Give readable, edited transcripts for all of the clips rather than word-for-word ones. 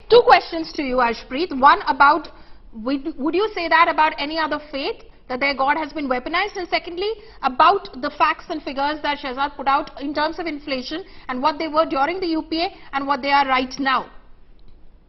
Two questions to you, Arshpreet. One about, would you say that about any other faith, that their God has been weaponized? And secondly, about the facts and figures that Shehzad put out in terms of inflation and what they were during the UPA and what they are right now.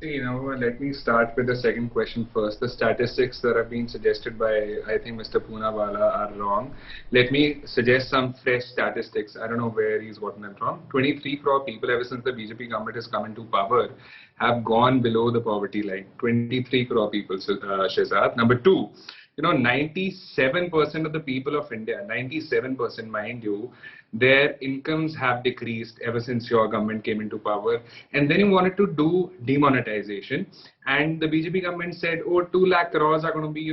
Let me start with the second question first. The statistics that have been suggested by, I think, Mr. Poonawala are wrong. Let me suggest some fresh statistics. I don't know where he's gotten them from. 23 crore people ever since the BJP government has come into power have gone below the poverty line. 23 crore people, Shehzad. Number two, 97% of the people of India, 97% mind you, their incomes have decreased ever since your government came into power. And then you wanted to do demonetization. And the BJP government said, oh, 2 lakh crores are going to be,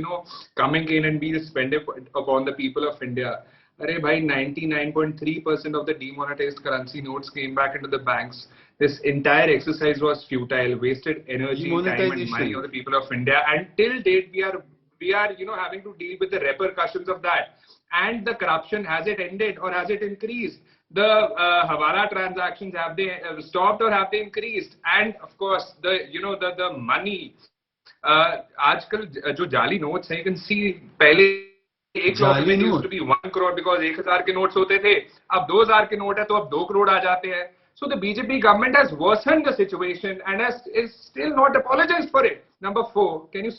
coming in and be spent upon the people of India. Arey bhai, 99.3% of the demonetized currency notes came back into the banks. This entire exercise was futile, wasted energy, time and money of the people of India. And till date, we are having to deal with the repercussions of that. And the corruption, has it ended or has it increased? The Hawala transactions, have they stopped or have they increased? And of course, the money. Aajkal jo jali notes hai, you can see pehle 1 crore used to be 1 crore because 1000 ke notes hote the. Ab 2000 ke note hai to ab 2 crore aa jate hai. So the BJP government has worsened the situation and is still not apologized for it. Number 4, can you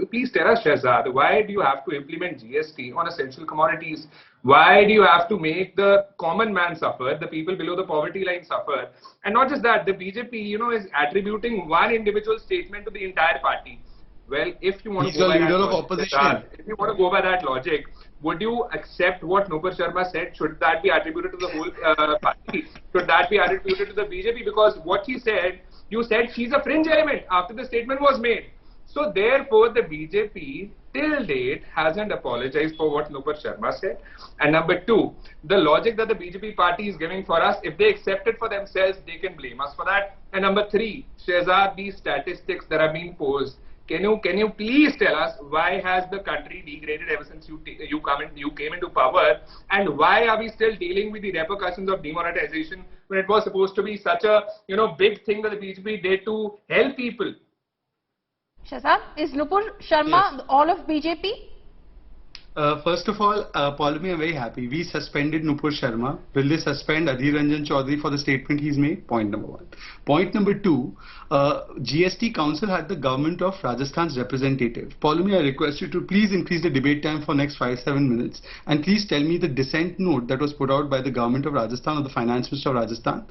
please tell us, Shehzad, why do you have to implement GST on essential commodities? Why do you have to make the common man suffer, the people below the poverty line suffer? And not just that, the BJP, is attributing one individual statement to the entire party. Well, if you want to go by that logic, Shehzad, if you want to go by that logic, would you accept what Nupur Sharma said? Should that be attributed to the whole party? Should that be attributed to the BJP? Because what she said, you said she's a fringe element after the statement was made. So therefore, the BJP till date hasn't apologized for what Nupur Sharma said. And number 2, the logic that the BJP party is giving for us, if they accept it for themselves, they can blame us for that. And number 3, Shehzad, these statistics that are being posed, can you please tell us why has the country degraded ever since you came into power, and why are we still dealing with the repercussions of demonetization when it was supposed to be such a big thing that the BJP did to help people? Shehzad, is Nupur Sharma all of BJP? First of all, Paulami, I'm very happy. We suspended Nupur Sharma. Will they suspend Adhir Ranjan Chaudhary for the statement he's made? Point number 1. Point number 2, GST Council had the government of Rajasthan's representative. Paulami, I request you to please increase the debate time for next 5-7 minutes. And please tell me the dissent note that was put out by the government of Rajasthan or the finance minister of Rajasthan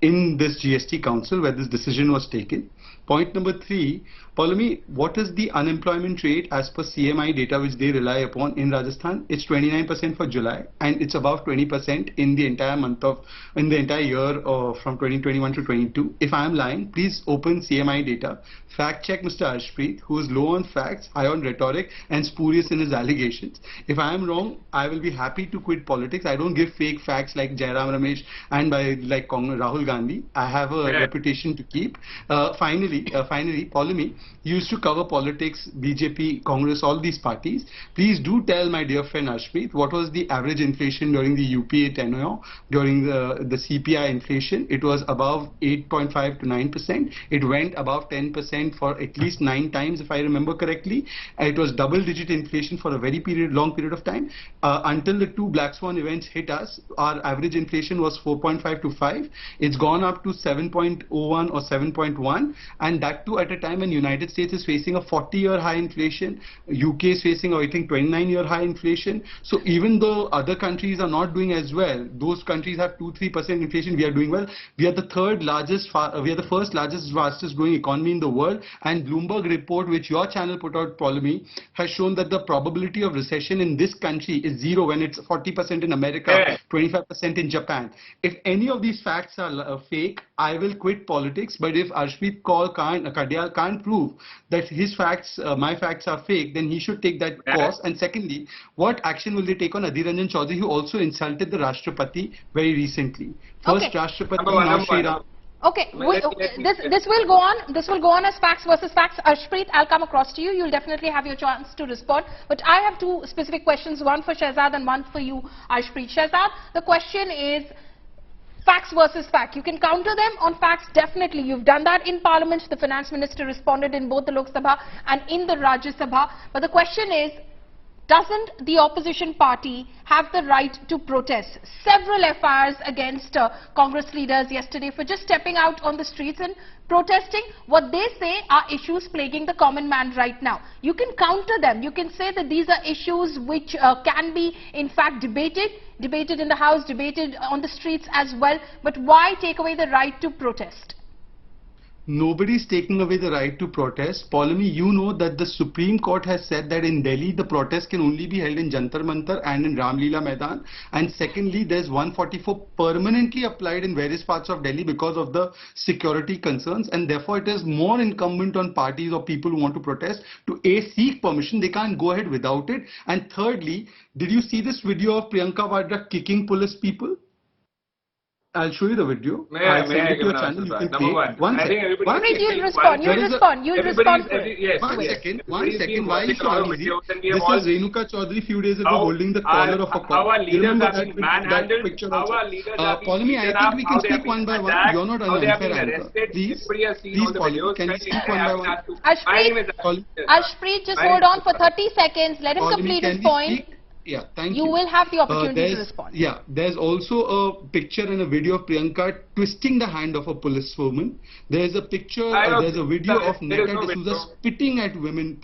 in this GST Council where this decision was taken. Point number 3, Paulami, what is the unemployment rate as per CMI data which they rely upon in Rajasthan? It's 29% for July and it's above 20% in the entire year from 2021 to 22. If I am lying, please open CMI data. Fact check Mr. Arshpreet, who is low on facts, high on rhetoric and spurious in his allegations. If I am wrong, I will be happy to quit politics. I don't give fake facts like Jairam Ramesh and like Rahul Gandhi. I have a reputation to keep. Finally, Paulami, you used to cover politics, BJP, Congress, all these parties. Please do tell my dear friend Arshpreet what was the average inflation during the UPA tenure, during the CPI inflation. It was above 8.5 to 9%. It went above 10% for at least 9 times, if I remember correctly. It was double-digit inflation for a very long period of time. Until the 2 Black Swan events hit us, our average inflation was 4.5 to 5. It's gone up to 7.01 or 7.1, and that too at a time when United States is facing a 40-year high inflation, UK is facing, I think, 29-year high inflation. So even though other countries are not doing as well, those countries have 2-3% inflation, we are doing well. We are the first largest, fastest growing economy in the world, and Bloomberg report, which your channel put out, Paulami, has shown that the probability of recession in this country is 0 when it's 40% in America, 25% in Japan. If any of these facts are fake, I will quit politics. But if Arshpreet Kadyal can't prove that his facts, my facts are fake, then he should take that course. And secondly, what action will they take on Adhir Ranjan Chaudhary, who also insulted the Rashtrapati very recently? First Rashtrapati, now Shri Ram. Okay, this will go on. This will go on as facts versus facts. Arshpreet, I'll come across to you. You'll definitely have your chance to respond. But I have 2 specific questions, one for Shehzad and one for you, Arshpreet. Shehzad, the question is, Facts versus fact. You can counter them on facts, definitely. You've done that in Parliament. The Finance Minister responded in both the Lok Sabha and in the Rajya Sabha. But the question is, doesn't the opposition party have the right to protest? Several FIRs against Congress leaders yesterday for just stepping out on the streets and protesting what they say are issues plaguing the common man right now. You can counter them. You can say that these are issues which can be in fact debated in the House, debated on the streets as well. But why take away the right to protest? Nobody's taking away the right to protest. Paulami, you know that the Supreme Court has said that in Delhi the protest can only be held in Jantar Mantar and in Ramlila Maidan. And secondly, there's 144 permanently applied in various parts of Delhi because of the security concerns, and therefore it is more incumbent on parties or people who want to protest to seek permission. They can't go ahead without it. And thirdly, did you see this video of Priyanka Vadra kicking police people? I'll show you the video. May I give an answer to that? Number one, I think everybody... You'll respond. You'll respond. Yes. One second. Why is so easy? This is Renuka Chaudhary few days ago holding the collar of a cop. Our leaders have been manhandled. Our leaders have been Paulami, I think we can speak one by one. You're not an unfair anchor. Please, Paulami, can we speak one by one? Ashpreet, just hold on for 30 seconds. Let him complete his point. Yeah, thank you. You will have the opportunity to respond. Yeah, there's also a picture and a video of Priyanka twisting the hand of a policewoman. There's a picture, there's a video of Neta D'Souza spitting at women,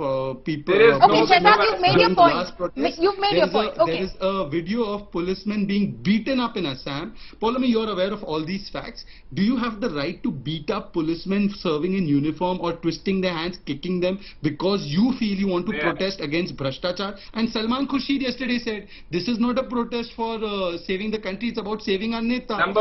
people. Okay, Shehzad, you've made your point. You've made your point. Okay. There is a video of policemen being beaten up in Assam. Paulami, you're aware of all these facts. Do you have the right to beat up policemen serving in uniform or twisting their hands, kicking them because you feel you want to protest against Bhrashtachar? And Salman Khurshid yesterday said, this is not a protest for saving the country, it's about saving our Neta.